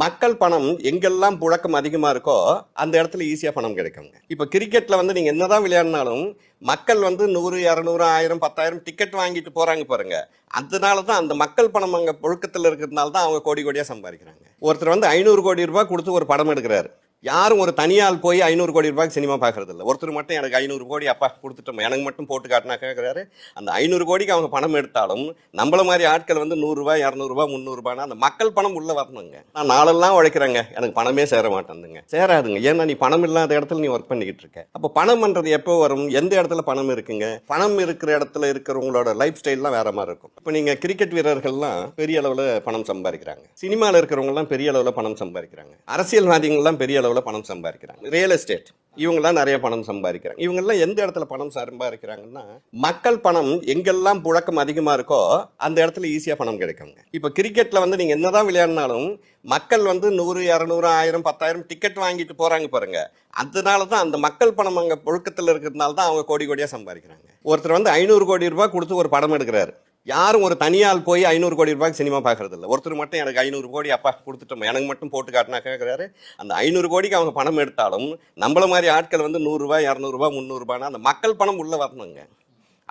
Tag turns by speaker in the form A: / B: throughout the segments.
A: மக்கள் பணம் எங்கெல்லாம் புழக்கம் அதிகமா இருக்கோ அந்த இடத்துல ஈஸியா பணம் கிடைக்குங்க. இப்ப கிரிக்கெட்ல வந்து நீங்க என்னதான் விளையாடினாலும் மக்கள் வந்து 100, 200, 1000, 10,000 டிக்கெட் வாங்கிட்டு போறாங்க பாருங்க. அதனாலதான் அந்த மக்கள் பணம் அங்க புழக்கத்துல இருக்கிறதுனால தான் அவங்க கோடி கோடியா சம்பாதிக்கிறாங்க. ஒருத்தர் வந்து 500 கோடி ரூபாய் கொடுத்து ஒரு படம் எடுக்கிறாரு. யாரும் ஒரு தனியால் போய் 500 கோடி ரூபாய்க்கு சினிமா பார்க்கறது இல்லை. ஒருத்தர் மட்டும் எனக்கு 500 கோடி அப்பா கொடுத்துட்டோம், எனக்கு மட்டும் போட்டு காட்டினா கேட்கிறாரு. அந்த 500 கோடிக்கு அவங்க பணம் எடுத்தாலும் நம்மள மாதிரி ஆட்கள் வந்து 100 ரூபாய், 200 ரூபாய், 300 ரூபாய்னா அந்த மக்கள் பணம் உள்ள வரணுங்க. நான் நாளெல்லாம் உழைக்கிறேங்க, எனக்கு பணமே சேர மாட்டேங்குதுங்க. சேராதுங்க. ஏன்னா நீ பணம் இல்லாத இடத்துல நீ ஒர்க் பண்ணிக்கிட்டு இருக்க. அப்போ பணம்ன்றது எப்போ வரும்? எந்த இடத்துல பணம் இருக்குங்க? பணம் இருக்கிற இடத்துல இருக்கிறவங்களோட லைஃப் ஸ்டைல்லாம் வேற மாதிரி இருக்கும். இப்போ நீங்க கிரிக்கெட் வீரர்கள்லாம் பெரிய அளவில் பணம் சம்பாதிக்கிறாங்க, சினிமாவில் இருக்கிறவங்கலாம் பெரிய அளவில் பணம் சம்பாதிக்கிறாங்க, அரசியல்வாதிகள்லாம் பெரிய அளவில் பணம் சம்பாதிக்கிறாங்க, ரியல் எஸ்டேட் இவங்கெல்லாம் நிறைய பணம் சம்பாதிக்கிறாங்க. இவங்கெல்லாம் எந்த இடத்துல பணம் சம்பாதிக்கிறாங்கன்னா மக்கள் பணம் எங்கெல்லாம் புழக்கம் அதிகமா இருக்கோ அந்த இடத்துல ஈஸியா பணம் கிடைக்குங்க. இப்ப கிரிக்கெட்ல வந்து நீங்க என்னதான் விளையாடினாலும் மக்கள் வந்து 100, 200, 1000, 10,000 டிக்கெட் வாங்கிட்டு போறாங்க பாருங்க. அதனாலதான் அந்த மக்கள் பணம் அங்க புழக்கத்துல இருக்கிறதுனால தான் அவங்க கோடி கோடியா சம்பாதிக்கிறாங்க. ஒருத்தர் வந்து 500 கோடி ரூபாய் கொடுத்து ஒரு படம் எடுக்கிறாரு. யாரும் ஒரு தனியால் போய் 500 கோடி ரூபாய்க்கு சினிமா பார்க்கறது இல்லை. ஒருத்தர் மட்டும் எனக்கு 500 கோடி அப்பா கொடுத்துட்டோம், எனக்கு மட்டும் போட்டு காட்டினா கேட்கிறாரு. அந்த 500 கோடிக்கு அவங்க பணம் எடுத்தாலும் நம்மள மாதிரி ஆட்கள் வந்து 100 ரூபாய், 200 ரூபாய், 300 ரூபாய்னா அந்த மக்கள் பணம் உள்ள வரணுங்க.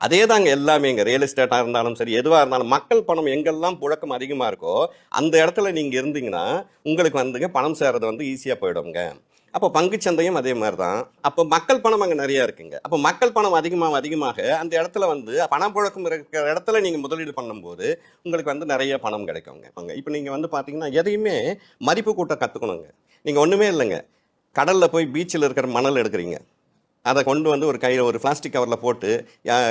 A: அதே தாங்க எல்லாமே இங்க ரியல் எஸ்டேட்டா இருந்தாலும் சரி, எதுவா இருந்தாலும் மக்கள் பணம் எங்கெல்லாம் புழக்கம் அதிகமா இருக்கோ அந்த இடத்துல நீங்க இருந்தீங்கன்னா உங்களுக்கு வந்துங்க பணம் சேர்றது வந்து ஈஸியா போயிடுங்க. அப்போ பங்குச்சந்தையும் அதே மாதிரி தான். அப்போ மக்கள் பணம் அங்கே நிறைய இருக்குங்க. அப்போ மக்கள் பணம் அதிகமாக அந்த இடத்துல வந்து பணம் புழக்கம் இருக்கிற இடத்துல நீங்கள் முதலீடு பண்ணும்போது உங்களுக்கு வந்து நிறைய பணம் கிடைக்குங்க. இப்போ நீங்கள் வந்து பார்த்தீங்கன்னா எதையுமே மதிப்பு கூட்ட கற்றுக்கணுங்க. நீங்கள் ஒன்றுமே இல்லைங்க, கடலில் போய் பீச்சில் இருக்கிற மணல் எடுக்கிறீங்க, அதை கொண்டு வந்து ஒரு கையில் ஒரு பிளாஸ்டிக் கவரில் போட்டு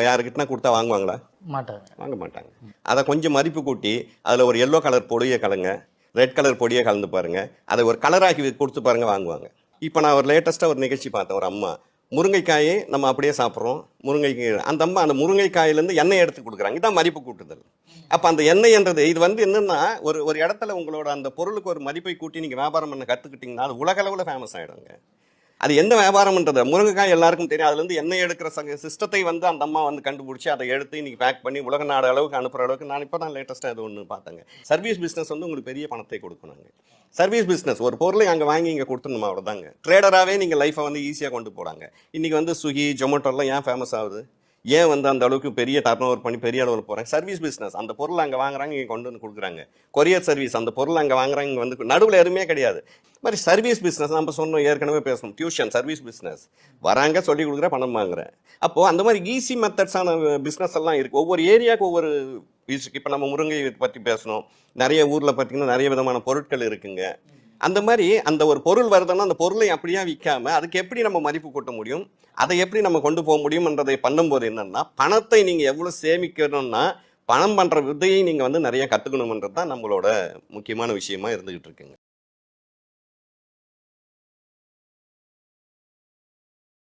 A: யாருக்கிட்டனா கொடுத்தா வாங்குவாங்களா? மாட்டாங்க, வாங்க மாட்டாங்க. அதை கொஞ்சம் மதிப்பு கூட்டி அதில் ஒரு எல்லோ கலர் பொடியை கலங்க, ரெட் கலர் பொடியை கலந்து பாருங்க, அதை ஒரு கலராக்கி கொடுத்து பாருங்க, வாங்குவாங்க. இப்போ நான் ஒரு லேட்டஸ்ட்டாக ஒரு நிகழ்ச்சி பார்த்தேன். ஒரு அம்மா முருங்கைக்காயை நம்ம அப்படியே சாப்பிட்றோம், முருங்கைக்காய் அந்த அம்மா அந்த முருங்கைக்காயிலேருந்து எண்ணெய் எடுத்து கொடுக்குறாங்க. இதான் மதிப்பு கூட்டுதல். அப்போ அந்த எண்ணெய்ன்றது இது வந்து என்னென்னா ஒரு இடத்துல உங்களோட அந்த பொருளுக்கு ஒரு மதிப்பை கூட்டி நீங்கள் வியாபாரம் பண்ண கற்றுக்கிட்டிங்கன்னா அது உலகளவில் ஃபேமஸ் ஆகிடுங்க. அது எந்த வியாபாரம்ன்றது முருங்கைக்காய் எல்லாருக்கும் தெரியும். அதுலேருந்து எண்ணெய் எடுக்கிற சிஸ்டத்தை வந்து அந்த அம்மா வந்து கண்டுபிடிச்சி அதை எடுத்து இன்னைக்கு பேக் பண்ணி உலக நாடு அளவுக்கு அனுப்புகிற அளவுக்கு நான் இப்போ தான் லேட்டஸ்ட்டாக அது ஒன்று பார்த்தேங்க. சர்வீஸ் பிஸ்னஸ் வந்து உங்களுக்கு பெரிய பணத்தை கொடுக்கணுங்க. சர்வீஸ் பிஸ்னஸ் ஒரு பொருளை அங்கே வாங்கி இங்கே கொடுத்துடணுமா, அவ்வளோதாங்க. ட்ரேடராகவே நீங்கள் லைஃப்பை வந்து ஈஸியாக கொண்டு போகிறாங்க. இன்றைக்கி வந்து ஸ்விக்கி, ஜொமேட்டோலாம் ஏன் ஃபேமஸ் ஆகுது? ஏன் வந்து அந்த அளவுக்கு பெரிய டர்ன் ஓவர் பண்ணி பெரிய அளவில் போகிறாங்க? Service business. அந்த பொருளை அங்கே வாங்குறாங்க, இங்கே கொண்டு வந்து கொடுக்குறாங்க. கொரியர் சர்வீஸ், அந்த பொருளை அங்கே வாங்குறாங்க, இங்கே வந்து நடுவில் எதுவுமே கிடையாது. மாதிரி சர்வீஸ் பிஸ்னஸ் நம்ம சொன்னோம், ஏற்கனவே பேசணும். டியூஷன் சர்வீஸ் பிஸ்னஸ், வராங்க, சொல்லி கொடுக்குற, பணம் வாங்குறேன். அப்போது அந்த மாதிரி ஈஸி மெத்தட்ஸான பிஸ்னஸ் எல்லாம் இருக்குது. ஒவ்வொரு ஏரியாவுக்கு ஒவ்வொரு ஈஸிக்கு. இப்போ நம்ம முருங்கை பற்றி பேசணும், நிறைய ஊரில் பார்த்திங்கன்னா நிறைய விதமான பொருட்கள் இருக்குங்க. அந்த மாதிரி அந்த ஒரு பொருள் வருதுன்னா அந்த பொருளை அப்படியே விற்காம அதுக்கு எப்படி நம்ம மதிப்பு கூட்ட முடியும், அதை எப்படி நம்ம கொண்டு போக முடியும்ன்றதை பண்ணும்போது என்னன்னா பணத்தை நீங்கள் எவ்வளோ சேமிக்கணும்னா பணம் பண்ணுற விதையை நீங்கள் வந்து நிறைய கற்றுக்கணுன்றது தான் நம்மளோட முக்கியமான விஷயமா இருந்துகிட்டு இருக்குங்க.